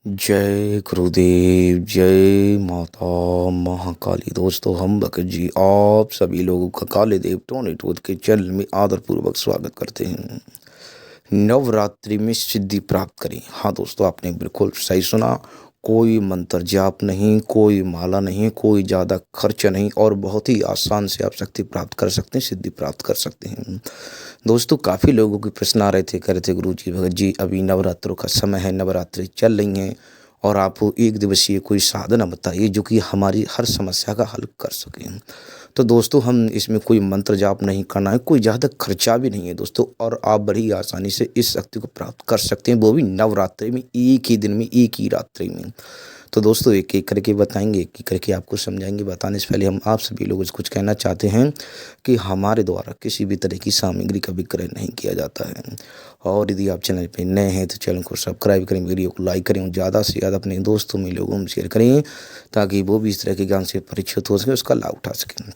जय गुरुदेव, जय माता महाकाली। दोस्तों, हम भगत जी आप सभी लोगों का काले देव टोनी टूथ के चैनल में आदरपूर्वक स्वागत करते हैं। नवरात्रि में सिद्धि प्राप्त करें। हाँ दोस्तों, आपने बिल्कुल सही सुना। कोई मंत्र जाप नहीं, कोई माला नहीं, कोई ज़्यादा खर्च नहीं और बहुत ही आसान से आप शक्ति प्राप्त कर सकते हैं, सिद्धि प्राप्त कर सकते हैं। दोस्तों, काफ़ी लोगों के प्रश्न आ रहे थे, कह रहे थे गुरु जी भगत जी अभी नवरात्रों का समय है, नवरात्रि चल रही हैं और आप एक दिवसीय कोई साधना बताइए जो कि हमारी हर समस्या का हल कर सकें। तो दोस्तों, हम इसमें कोई मंत्र जाप नहीं करना है, कोई ज़्यादा खर्चा भी नहीं है दोस्तों, और आप बड़ी आसानी से इस शक्ति को प्राप्त कर सकते हैं, वो भी नवरात्रि में, एक ही दिन में, एक ही रात्रि में। तो दोस्तों, एक एक करके बताएंगे, एक एक करके आपको समझाएंगे। बताने से पहले हम आप सभी लोगों से कुछ कहना चाहते हैं कि हमारे द्वारा किसी भी तरह की सामग्री का विक्रय नहीं किया जाता है। और यदि आप चैनल पे नए हैं तो चैनल को सब्सक्राइब करें, वीडियो को लाइक करें और ज़्यादा से ज़्यादा अपने दोस्तों में, लोगों में शेयर करें ताकि वो भी इस तरह के ज्ञान से परिचित हो सके, उसका लाभ उठा सकें।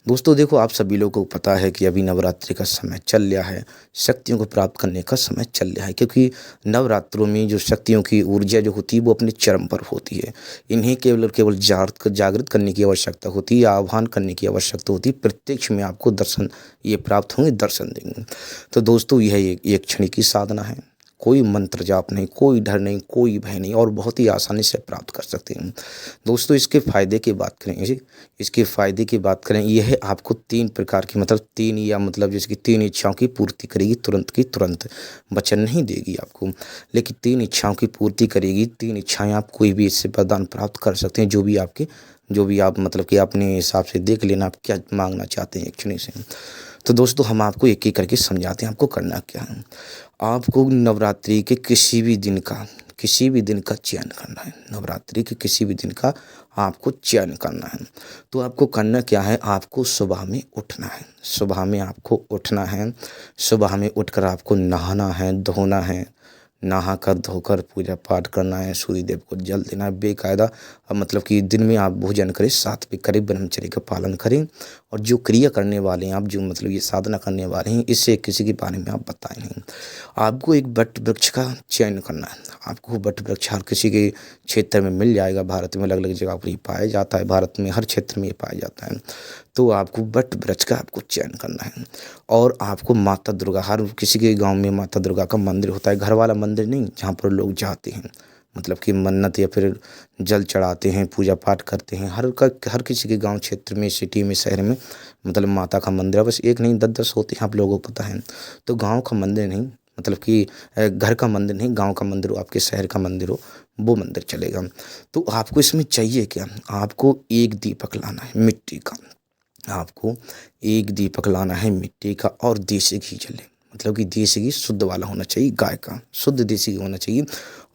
दोस्तों देखो, आप सभी लोगों को पता है कि अभी नवरात्रि का समय चल रहा है, शक्तियों को प्राप्त करने का समय चल रहा है, क्योंकि नवरात्रों में जो शक्तियों की ऊर्जा जो होती है वो अपने चरम पर होती है। इन्हें केवल केवल जागृत करने की आवश्यकता होती है, आह्वान करने की आवश्यकता होती है। प्रत्यक्ष में आपको दर्शन ये प्राप्त होंगे, दर्शन देंगे। तो दोस्तों, यह एक क्षण की साधना है, कोई मंत्र जाप नहीं, कोई डर नहीं, कोई भय नहीं, और बहुत ही आसानी से प्राप्त कर सकते हैं। दोस्तों, इसके फ़ायदे की बात करें जी, इसके फ़ायदे की बात करें, यह आपको 3 प्रकार की, मतलब 3 या मतलब जैसे कि 3 इच्छाओं की पूर्ति करेगी, तुरंत की तुरंत। वचन नहीं देगी आपको, लेकिन 3 इच्छाओं की पूर्ति करेगी। 3 इच्छाएँ आप कोई भी इससे वरदान प्राप्त कर सकते हैं, जो भी आप मतलब कि अपने हिसाब से देख लेना आप क्या माँगना चाहते हैं एक क्षण से। तो दोस्तों, हम आपको एक-एक करके समझाते हैं आपको करना क्या है। आपको नवरात्रि के किसी भी दिन का चयन करना है। नवरात्रि के किसी भी दिन का आपको चयन करना है। तो आपको करना क्या है, आपको सुबह में उठना है। सुबह में आपको उठना है। सुबह में उठकर आपको नहाना है, धोना है। नहाकर धोकर पूजा पाठ करना है, सूर्य देव को जल देना है बेकायदा। अब मतलब कि दिन में आप भोजन करें, सात्विक करें, ब्रह्मचर्य का पालन करें। और जो क्रिया करने वाले हैं आप, जो मतलब ये साधना करने वाले हैं, इससे किसी के बारे में आप बताएं नहीं। आपको एक वट वृक्ष का चयन करना है। आपको वट वृक्ष हर किसी के क्षेत्र में मिल जाएगा। भारत में अलग अलग जगह पर ये पाया जाता है, भारत में हर क्षेत्र में ये पाया जाता है। तो आपको वट वृक्ष का आपको चयन करना है। और आपको माता दुर्गा, हर किसी के गांव में माता दुर्गा का मंदिर होता है, घर वाला मंदिर नहीं, जहाँ पर लोग जाते हैं, मतलब कि मन्नत या फिर जल चढ़ाते हैं, पूजा पाठ करते हैं। हर किसी के गांव क्षेत्र में, सिटी में, शहर में मतलब माता का मंदिर है। बस एक नहीं, 10-10 होते हैं, आप लोगों को पता है। तो गांव का मंदिर नहीं, मतलब कि घर का मंदिर नहीं, गांव का मंदिर हो, आपके शहर का मंदिर हो, वो मंदिर चलेगा। तो आपको इसमें चाहिए क्या, आपको एक दीपक लाना है मिट्टी का। आपको एक दीपक लाना है मिट्टी का, और देसी घी जले, मतलब कि देसी घी शुद्ध वाला होना चाहिए, गाय का शुद्ध देसी घी होना चाहिए।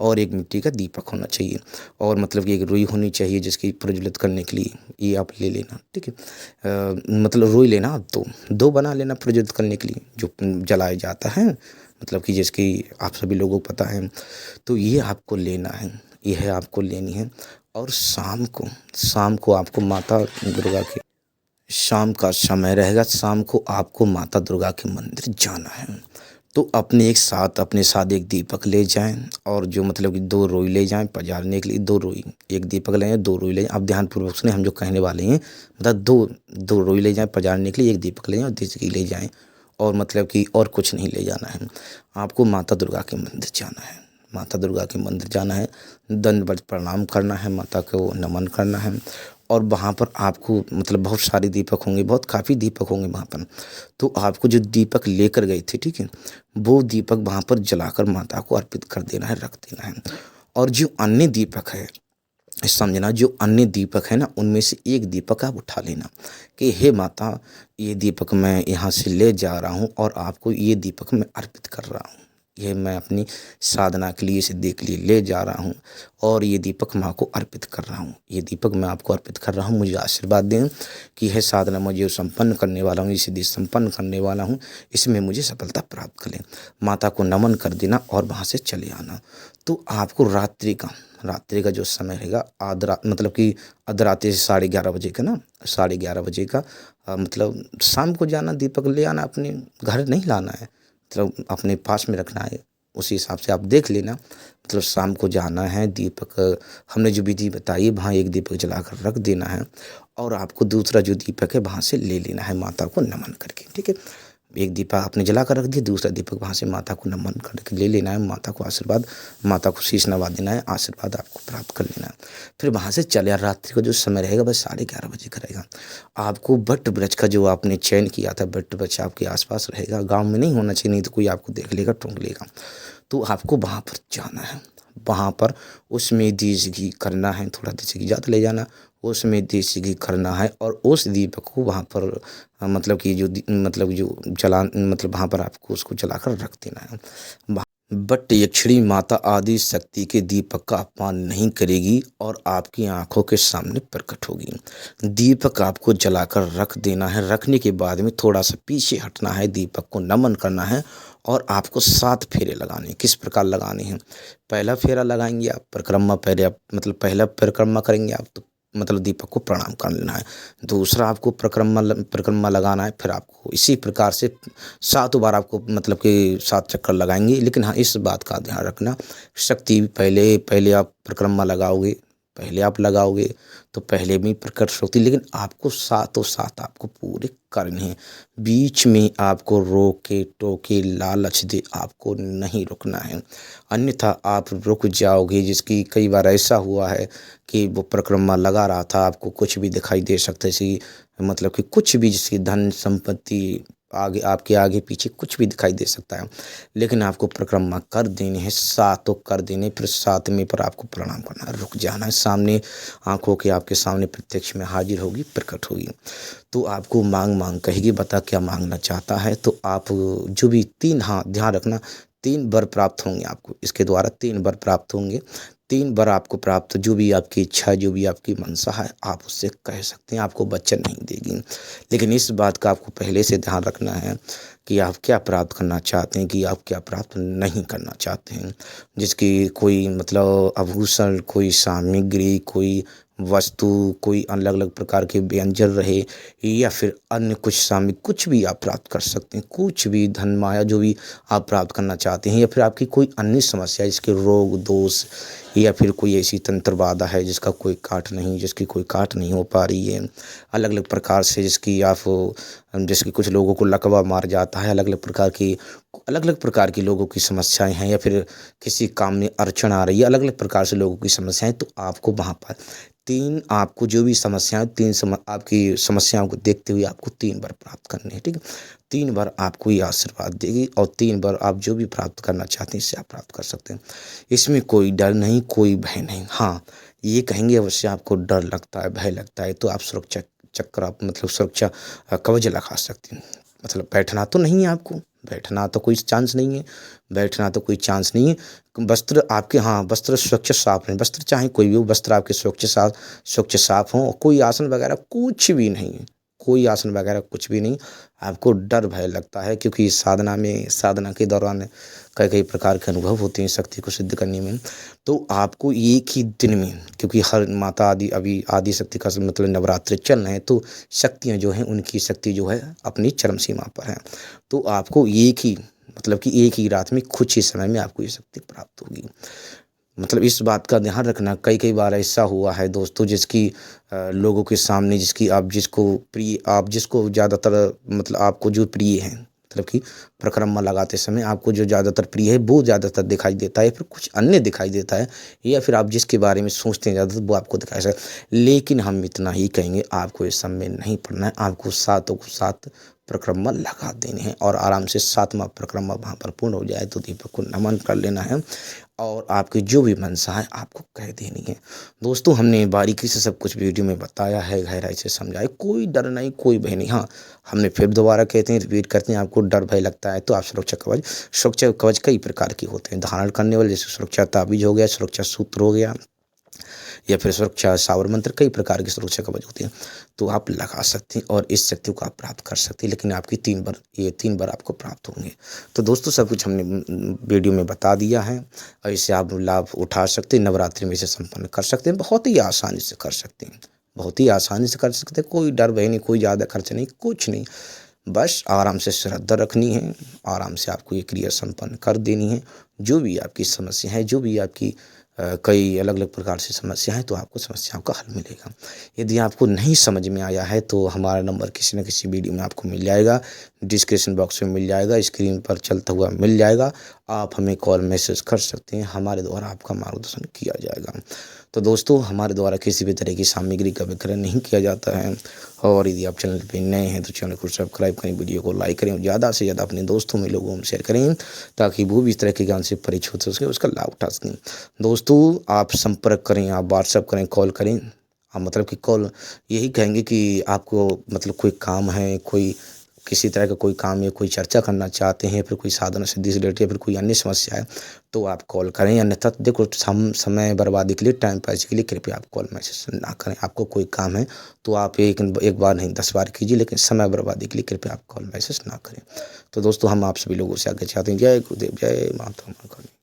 और एक मिट्टी का दीपक होना चाहिए। और मतलब कि एक रुई होनी चाहिए जिसकी प्रज्वलित करने के लिए, ये आप ले लेना, ठीक है। मतलब रुई लेना, आप दो बना लेना प्रज्वलित करने के लिए, जो जलाया जाता है, मतलब कि जिसकी आप सभी लोगों को पता है। तो ये आपको लेना है, यह आपको लेनी है। और शाम को आपको माता दुर्गा के, शाम का समय रहेगा, शाम को आपको माता दुर्गा के मंदिर जाना है। तो अपने साथ एक दीपक ले जाएं, और जो मतलब कि 2 रोई ले जाएं पजारने के लिए। 2 रोई, एक दीपक ले जाएं, 2 रोई ले जाएं। आप ध्यानपूर्वक सुने हम जो कहने वाले हैं, मतलब दो रोई ले जाएं पजारने के लिए, एक दीपक ले जाएं और देसी घी ले जाएं। और मतलब कि और कुछ नहीं ले जाना है। आपको माता दुर्गा के मंदिर जाना है, माता दुर्गा के मंदिर जाना है, दंडवत प्रणाम करना है, माता को नमन करना है। और वहाँ पर आपको मतलब बहुत सारे दीपक होंगे, बहुत काफ़ी दीपक होंगे वहाँ पर। तो आपको जो दीपक लेकर गए थे, ठीक है, वो दीपक वहाँ पर जलाकर माता को अर्पित कर देना है, रख देना है। और जो अन्य दीपक है, समझना, जो अन्य दीपक है ना, उनमें से एक दीपक आप उठा लेना कि हे माता, ये दीपक मैं यहाँ से ले जा रहा हूँ और आपको ये दीपक मैं अर्पित कर रहा हूँ। ये मैं अपनी साधना के लिए, सिद्धि के लिए ले जा रहा हूँ, और ये दीपक माँ को अर्पित कर रहा हूँ। ये दीपक मैं आपको अर्पित कर रहा हूँ। मुझे आशीर्वाद दें कि यह साधना मुझे संपन्न करने वाला हूँ, ये सिद्धि संपन्न करने वाला हूँ, इसमें मुझे सफलता प्राप्त करें। माता को नमन कर देना और वहाँ से चले आना। तो आपको रात्रि का जो समय रहेगा, मतलब कि अधरात्रि से 11:30 बजे का ना, 11:30 बजे का, मतलब शाम को जाना, दीपक ले आना, अपने घर नहीं लाना है, मतलब अपने पास में रखना है। उसी हिसाब से आप देख लेना। मतलब शाम को जाना है, दीपक हमने जो विधि बताई है वहाँ एक दीपक जलाकर रख देना है और आपको दूसरा जो दीपक है वहाँ से ले लेना है माता को नमन करके, ठीक है। एक दीपक आपने जला कर रख दिया, दूसरा दीपक वहाँ से माता को नमन करके ले लेना है, माता को आशीर्वाद, माता को शीश नवा देना है, आशीर्वाद आपको प्राप्त कर लेना है। फिर वहाँ से चले, रात्रि का जो समय रहेगा बस 11:30 बजे का रहेगा। आपको वट वृक्ष का जो आपने चयन किया था, वट वृक्ष आपके आसपास रहेगा, गाँव में नहीं होना चाहिए, नहीं तो कोई आपको देख लेगा, टोंक लेगा। तो आपको वहाँ पर जाना है, वहाँ पर उसमें देसी घी करना है, थोड़ा देसी घी ज़्यादा ले जाना, उसमें देसी घी करना है और उस दीपक को वहाँ पर मतलब कि मतलब जो जला मतलब वहाँ पर आपको उसको जलाकर रख देना है। बट यक्षिणी माता आदि शक्ति के दीपक का अपमान नहीं करेगी और आपकी आंखों के सामने प्रकट होगी। दीपक आपको जलाकर रख देना है, रखने के बाद में थोड़ा सा पीछे हटना है, दीपक को नमन करना है और आपको 7 फेरे लगाने हैं। किस प्रकार लगाने हैं? पहला फेरा लगाएंगे आप परिक्रमा, पहले आप मतलब पहला परिक्रमा करेंगे आप तो मतलब दीपक को प्रणाम कर लेना है। दूसरा आपको परिक्रमा लगाना है, फिर आपको इसी प्रकार से 7 बार आपको मतलब कि 7 चक्कर लगाएंगे। लेकिन हाँ, इस बात का ध्यान रखना, शक्ति पहले पहले आप परिक्रमा लगाओगे, पहले आप लगाओगे तो पहले में प्रकट होती, लेकिन आपको 7 आपको पूरे करने हैं। बीच में आपको रोके टोके लालच दे आपको नहीं रुकना है, अन्यथा आप रुक जाओगे। जिसकी कई बार ऐसा हुआ है कि वो परिक्रमा लगा रहा था, आपको कुछ भी दिखाई दे सकता है, जैसे मतलब कि कुछ भी, जिसकी धन संपत्ति आगे आपके आगे पीछे कुछ भी दिखाई दे सकता है, लेकिन आपको परिक्रमा कर देनी है, 7 कर देने, फिर 7वें पर आपको प्रणाम करना है, रुक जाना है। सामने आंखों के आपके सामने प्रत्यक्ष में हाजिर होगी, प्रकट होगी। तो आपको मांग कहेगी, बता क्या मांगना चाहता है। तो आप जो भी 3, हाँ ध्यान रखना, 3 वर प्राप्त होंगे आपको, इसके द्वारा 3 वर प्राप्त होंगे। 3 वर आपको प्राप्त, जो भी आपकी इच्छा, जो भी आपकी मनसा है, आप उससे कह सकते हैं, आपको वचन नहीं देगी। लेकिन इस बात का आपको पहले से ध्यान रखना है कि आप क्या प्राप्त करना चाहते हैं, कि आप क्या प्राप्त नहीं करना चाहते हैं। जिसकी कोई मतलब आभूषण, कोई सामग्री, कोई वस्तु, कोई अलग अलग प्रकार के व्यंजन रहे, या फिर अन्य कुछ सामग्री, कुछ भी आप प्राप्त कर सकते हैं, कुछ भी धन माया जो भी आप प्राप्त करना चाहते हैं, या फिर आपकी कोई अन्य समस्या, जिसके रोग दोष, या फिर कोई ऐसी तंत्र बाधा है जिसकी कोई काट नहीं हो पा रही है, अलग अलग प्रकार से जिसकी आप, जैसे कि कुछ लोगों को लकवा मार जाता है, अलग अलग प्रकार की लोगों की समस्याएं हैं, या फिर किसी काम में अड़चन आ रही है, अलग अलग प्रकार से लोगों की समस्याएं, तो आपको वहाँ पर 3, आपको जो भी समस्याएं, आपकी समस्याओं को देखते हुए आपको 3 बार प्राप्त करने हैं, ठीक है। 3 बार आपको ये आशीर्वाद देगी और 3 बार आप जो भी प्राप्त करना चाहते हैं इससे आप प्राप्त कर सकते हैं। इसमें कोई डर नहीं, कोई भय नहीं। हाँ, ये कहेंगे अवश्य आपको डर लगता है, भय लगता है, तो आप सुरक्षा चक्र, आप मतलब सुरक्षा कवच लगा सकते हैं। मतलब बैठना तो नहीं है आपको, बैठना तो कोई चांस नहीं है, बैठना तो कोई चांस नहीं है। वस्त्र आपके, हाँ वस्त्र स्वच्छ साफ नहीं, वस्त्र चाहे कोई भी हो, वस्त्र आपके स्वच्छ साफ हों, कोई आसन वगैरह कुछ भी नहीं है, कोई आसन वगैरह कुछ भी नहीं। आपको डर भय लगता है क्योंकि साधना के दौरान कई कई प्रकार के अनुभव होते हैं शक्ति को सिद्ध करने में। तो आपको एक ही दिन में, क्योंकि हर माता आदि अभी आदि शक्ति का मतलब नवरात्रि चल रहे हैं, तो शक्तियाँ जो हैं उनकी शक्ति जो है अपनी चरम सीमा पर है। तो आपको एक ही मतलब कि एक ही रात में कुछ ही समय में आपको ये शक्ति प्राप्त होगी। मतलब इस बात का ध्यान रखना, कई बार ऐसा हुआ है दोस्तों, जिसकी लोगों के सामने, आप जिसको ज़्यादातर मतलब आपको जो प्रिय है, मतलब कि परिक्रमा लगाते समय आपको जो ज़्यादातर प्रिय है वो ज़्यादातर दिखाई देता है, फिर कुछ अन्य दिखाई देता है, या फिर आप जिसके बारे में सोचते हैं ज़्यादातर वो आपको दिखाई देता है। लेकिन हम इतना ही कहेंगे, आपको इस सब में नहीं पड़ना है, आपको 7 को 7 परिक्रमा लगा देने हैं और आराम से 7वां परिक्रमा वहाँ पर पूर्ण हो जाए तो दीपक को नमन कर लेना है और आपकी जो भी मनसा है आपको कह देनी है। दोस्तों, हमने बारीकी से सब कुछ वीडियो में बताया है, गहराई से समझाया, कोई डर नहीं, कोई भय नहीं। हाँ, हमने फिर दोबारा कहते हैं, रिपीट करते हैं, आपको डर भय लगता है तो आप सुरक्षा कवच कई प्रकार के होते हैं धारण करने वाले, जैसे सुरक्षा ताबीज हो गया, सुरक्षा सूत्र हो गया, या फिर सुरक्षा सावर मंत्र, कई प्रकार की सुरक्षा कवच होती है, तो आप लगा सकते हैं और इस शक्ति को आप प्राप्त कर सकते हैं। लेकिन आपकी 3 बार आपको प्राप्त होंगे। तो दोस्तों, सब कुछ हमने वीडियो में बता दिया है और इससे आप लाभ उठा सकते हैं, नवरात्रि में इसे संपन्न कर सकते हैं, बहुत ही आसानी से कर सकते हैं, बहुत ही आसानी से कर सकते हैं। कोई डर भय नहीं, कोई ज़्यादा खर्च नहीं, कुछ नहीं, बस आराम से श्रद्धा रखनी है, आराम से आपको ये क्रिया संपन्न कर देनी है। जो भी आपकी समस्या है, जो भी आपकी कई अलग-अलग प्रकार से समस्या है, तो आपको समस्याओं का हल मिलेगा। यदि आपको नहीं समझ में आया है तो हमारा नंबर किसी न किसी वीडियो में आपको मिल जाएगा, डिस्क्रिप्शन बॉक्स में मिल जाएगा, स्क्रीन पर चलता हुआ मिल जाएगा। आप हमें कॉल मैसेज कर सकते हैं, हमारे द्वारा आपका मार्गदर्शन किया जाएगा। तो दोस्तों, हमारे द्वारा किसी भी तरह की सामग्री का विक्रय नहीं किया जाता है। और यदि आप चैनल पे नए हैं तो चैनल को सब्सक्राइब करें, वीडियो को लाइक करें और ज़्यादा से ज़्यादा अपने दोस्तों में, लोगों में शेयर करें, ताकि वो भी इस तरह के ज्ञान से परिचित हो सके, उसका लाभ उठा सकें। दोस्तों, आप संपर्क करें, आप व्हाट्सएप करें, कॉल करें। मतलब कि कॉल यही कहेंगे कि आपको मतलब कोई काम है, कोई किसी तरह का कोई काम या कोई चर्चा करना चाहते हैं, फिर कोई साधना सिद्धि से रिलेटेड या फिर कोई अन्य समस्या है, तो आप कॉल करें। अन्यथा देखो, समय बर्बादी के लिए, टाइम पास के लिए कृपया आप कॉल मैसेज ना करें। आपको कोई काम है तो आप एक बार नहीं 10 बार कीजिए, लेकिन समय बर्बादी के लिए कृपया आप कॉल मैसेज ना करें। तो दोस्तों, हम आप सभी लोगों से आगे चाहते हैं। जय गुरुदेव, जय माता महाकाली।